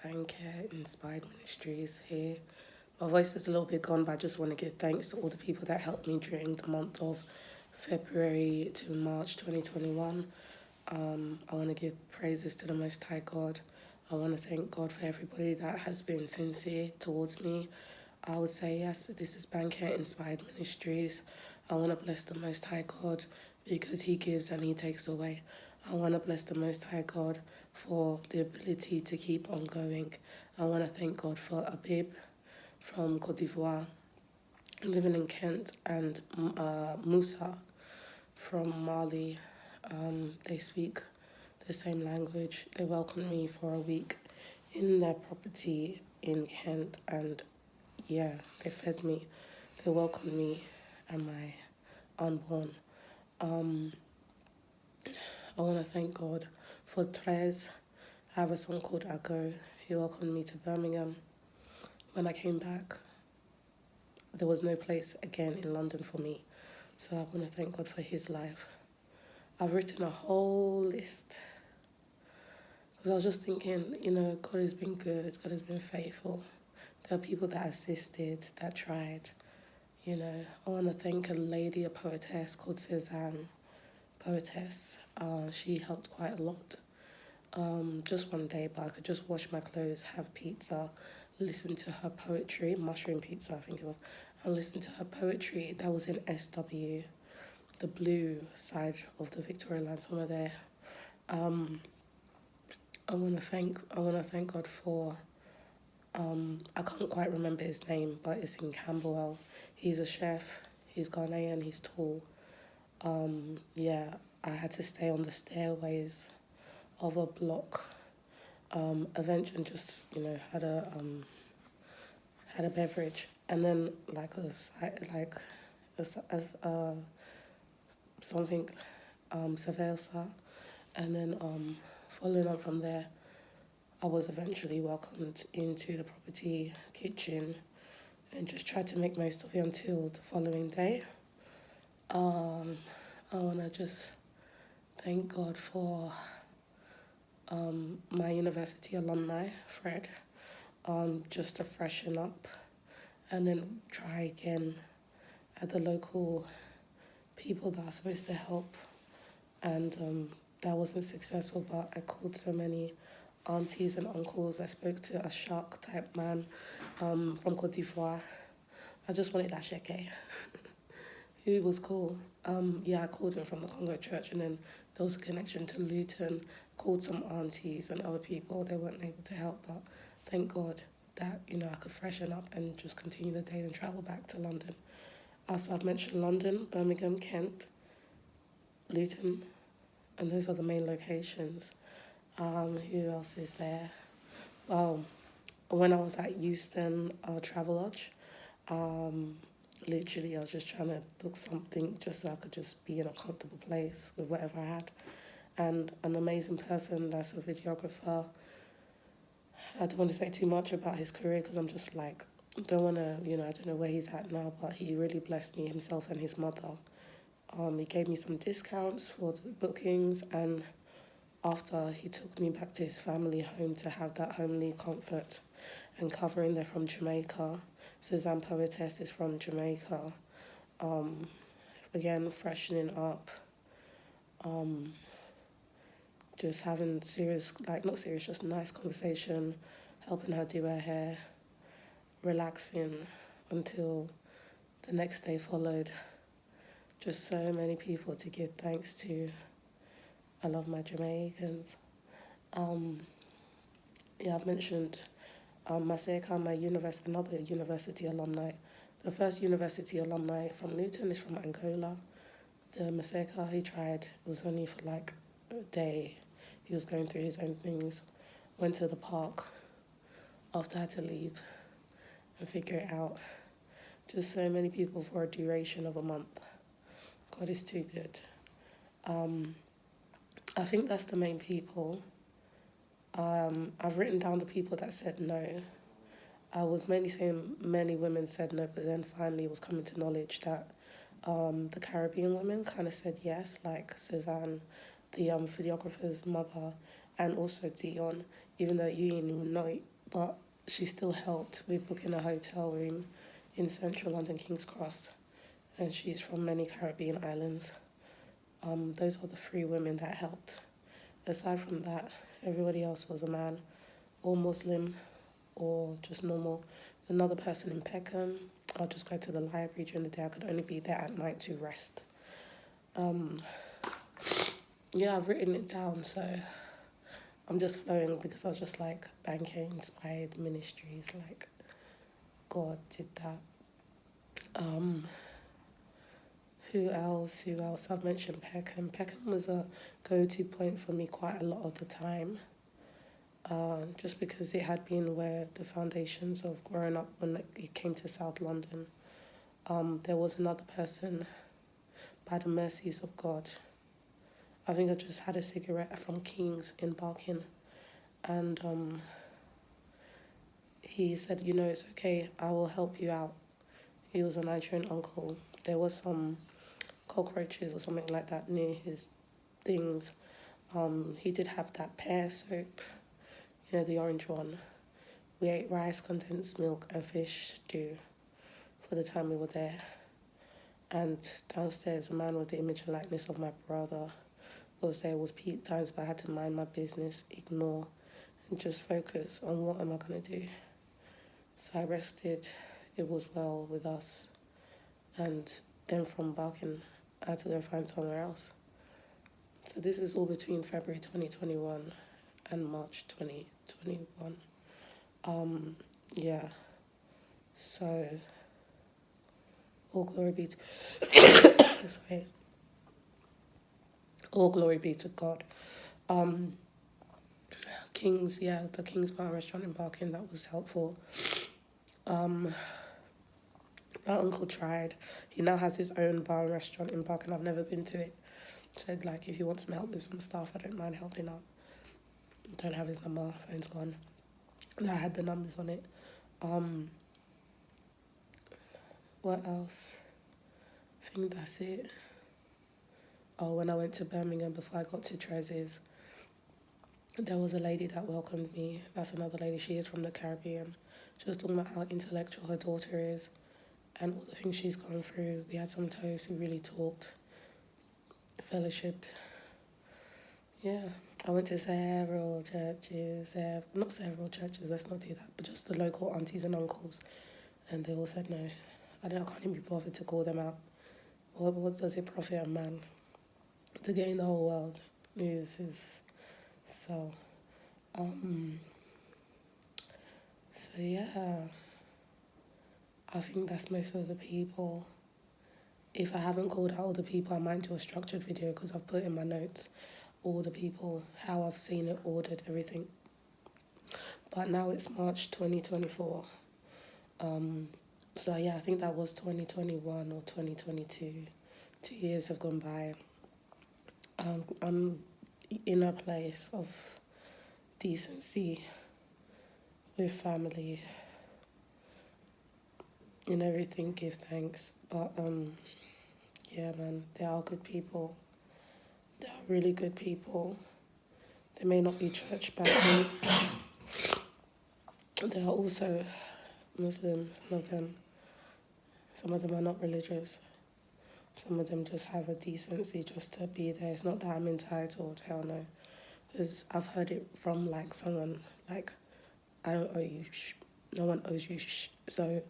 Banke Inspired Ministries here. My voice is a little bit gone, but I just want to give thanks to all the people that helped me during the month of February to March 2021. I want to give praises to the Most High God. I want to thank God for everybody that has been sincere towards me. I would say, yes, this is Banke Inspired Ministries. I want to bless the Most High God because He gives and He takes away. I want to bless the Most High God for the ability to keep on going. I want to thank God for Abib from Cote d'Ivoire, living in Kent, and Musa from Mali. They speak the same language. They welcomed me for a week in their property in Kent, and yeah, they fed me. They welcomed me and my unborn. Um, I want to thank God for Tres. I have a son called Ago. He welcomed me to Birmingham. When I came back, there was no place again in London for me. So I want to thank God for his life. I've written a whole list because I was just thinking, God has been good, God has been faithful. There are people that assisted, that tried. I want to thank a lady, a poetess called Cezanne, poetess. She helped quite a lot. Just one day, but I could just wash my clothes, have pizza, listen to her poetry, mushroom pizza, I think it was, and listen to her poetry. That was in SW, the blue side of the Victoria line, somewhere there. I want to thank God for. I can't quite remember his name, but it's in Camberwell. He's a chef. He's Ghanaian. He's tall. Yeah, I had to stay on the stairways of a block. Eventually, just had a beverage, and then something cerveza, and then following on from there, I was eventually welcomed into the property kitchen, and just tried to make most of it until the following day. I wanna just thank God for my university alumni, Fred, just to freshen up and then try again at the local people that are supposed to help. And that wasn't successful, but I called so many aunties and uncles. I spoke to a shark type man from Cote d'Ivoire. I just wanted that sheke. He was cool. I called him from the Congo church, and then there was a connection to Luton. Called some aunties and other people. They weren't able to help, but thank God that I could freshen up and just continue the day and travel back to London. Also, I've mentioned London, Birmingham, Kent, Luton, and those are the main locations. Who else is there? Well, when I was at Euston Travelodge, literally I was just trying to book something just so I could just be in a comfortable place with whatever I had. And an amazing person that's a videographer. I don't want to say too much about his career because I'm just like, don't want to, I don't know where he's at now, but he really blessed me, himself and his mother. He gave me some discounts for the bookings, and after he took me back to his family home to have that homely comfort and covering. They're from Jamaica. Suzanne Poetess is from Jamaica. Again, freshening up. Just having not serious, just nice conversation, helping her do her hair, relaxing until the next day followed. Just so many people to give thanks to. I love my Jamaicans. I've mentioned Maseka, another university alumni. The first university alumni from Luton is from Angola. The Maseka, he tried, it was only for like a day. He was going through his own things, went to the park after I had to leave and figure it out. Just so many people for a duration of a month. God is too good. I think that's the main people. I've written down the people that said no. I was mainly saying many women said no, but then finally it was coming to knowledge that the Caribbean women kind of said yes, like Cezanne, the videographer's mother, and also Dion, even though you didn't even know it, but she still helped with booking a hotel room in central London, King's Cross, and she's from many Caribbean islands. Those are the three women that helped. Aside from that, everybody else was a man, or Muslim, or just normal. Another person in Peckham, I'll just go to the library during the day. I could only be there at night to rest. Yeah, I've written it down, so I'm just flowing because I was just like, Banke inspired ministries, like God did that. Who else? Who else? I've mentioned Peckham. Peckham was a go-to point for me quite a lot of the time. Just because it had been where the foundations of growing up when it came to South London. There was another person, by the mercies of God. I think I just had a cigarette from King's in Barking, and he said, it's okay, I will help you out. He was a Nigerian uncle. There was some cockroaches or something like that near his things. He did have that pear soap, the orange one. We ate rice, condensed milk, and fish stew for the time we were there. And downstairs, a man with the image and likeness of my brother was there. It was peak times, but I had to mind my business, ignore, and just focus on what am I going to do. So I rested. It was well with us. And then from Barking, I had to go find somewhere else. So this is all between February 2021 and March 2021. Yeah. So all glory be to sorry. All glory be to God. The King's Bar and Restaurant in Barking, that was helpful. My uncle tried. He now has his own bar and restaurant in Barking. I've never been to it. Said, if you want some help with some stuff, I don't mind helping out. Don't have his number, phone's gone. And I had the numbers on it. What else? I think that's it. Oh, when I went to Birmingham before I got to Trez's, there was a lady that welcomed me. That's another lady. She is from the Caribbean. She was talking about how intellectual her daughter is and all the things she's gone through. We had some toast. We really talked, fellowshipped. Yeah. I went to several churches. Not several churches, let's not do that, but just the local aunties and uncles. And they all said no. I can't even be bothered to call them out. What does it profit a man to gain the whole world? News is so. So yeah, I think that's most of the people. If I haven't called out all the people, I might do a structured video because I've put in my notes all the people, how I've seen it, ordered, everything. But now it's March 2024. So yeah, I think that was 2021 or 2022. 2 years have gone by. I'm in a place of decency with family. In everything, give thanks. But yeah, man, there are good people. There are really good people. They may not be church background. There are also Muslims, some of them. Some of them are not religious. Some of them just have a decency just to be there. It's not that I'm entitled, hell no. Because I've heard it from someone, I don't owe you, no one owes you, so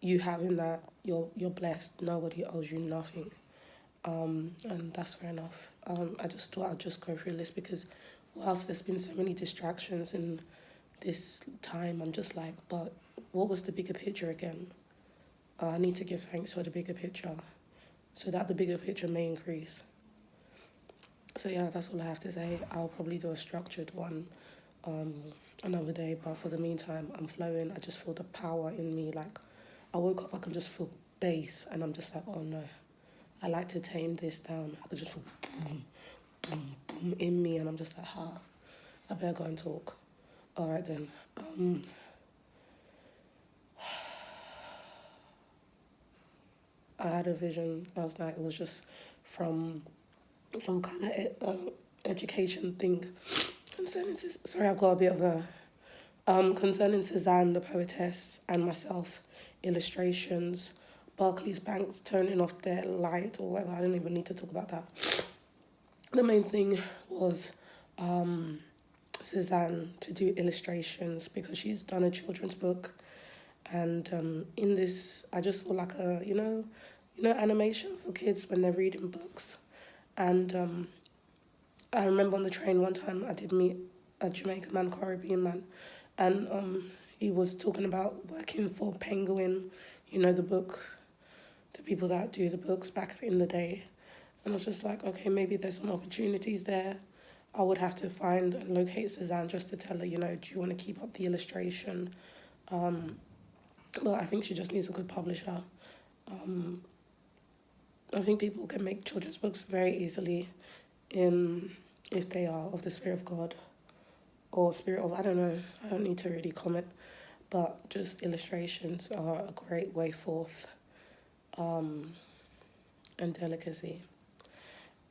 you having that, you're blessed. Nobody owes you nothing. And that's fair enough. I just thought I'd just go through a list because whilst there's been so many distractions in this time, I'm just but what was the bigger picture again? I need to give thanks for the bigger picture so that the bigger picture may increase. So yeah, that's all I have to say. I'll probably do a structured one another day, but for the meantime, I'm flowing. I just feel the power in me. I woke up, I can just feel bass, and I'm just oh no. I like to tame this down. I could just feel boom, boom, boom in me, and I'm just I better go and talk. All right then. I had a vision last night. It was just from some kind of education thing concerning. Sorry, I've got a bit of Concerning Cezanne, the poetess, and myself, illustrations, Barclays Banks turning off their light or whatever. I don't even need to talk about that. The main thing was Cezanne to do illustrations because she's done a children's book, and in this I just saw like a animation for kids when they're reading books, and I remember on the train one time I did meet a Jamaican man, Caribbean man, and he was talking about working for Penguin, the book, the people that do the books back in the day. And I was just like, okay, maybe there's some opportunities there. I would have to find and locate Suzanne just to tell her, do you want to keep up the illustration? But I think she just needs a good publisher. I think people can make children's books very easily if they are of the Spirit of God or Spirit of, I don't know, I don't need to really comment, but just illustrations are a great way forth, and delicacy.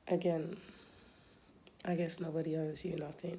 Again, I guess nobody owes you nothing.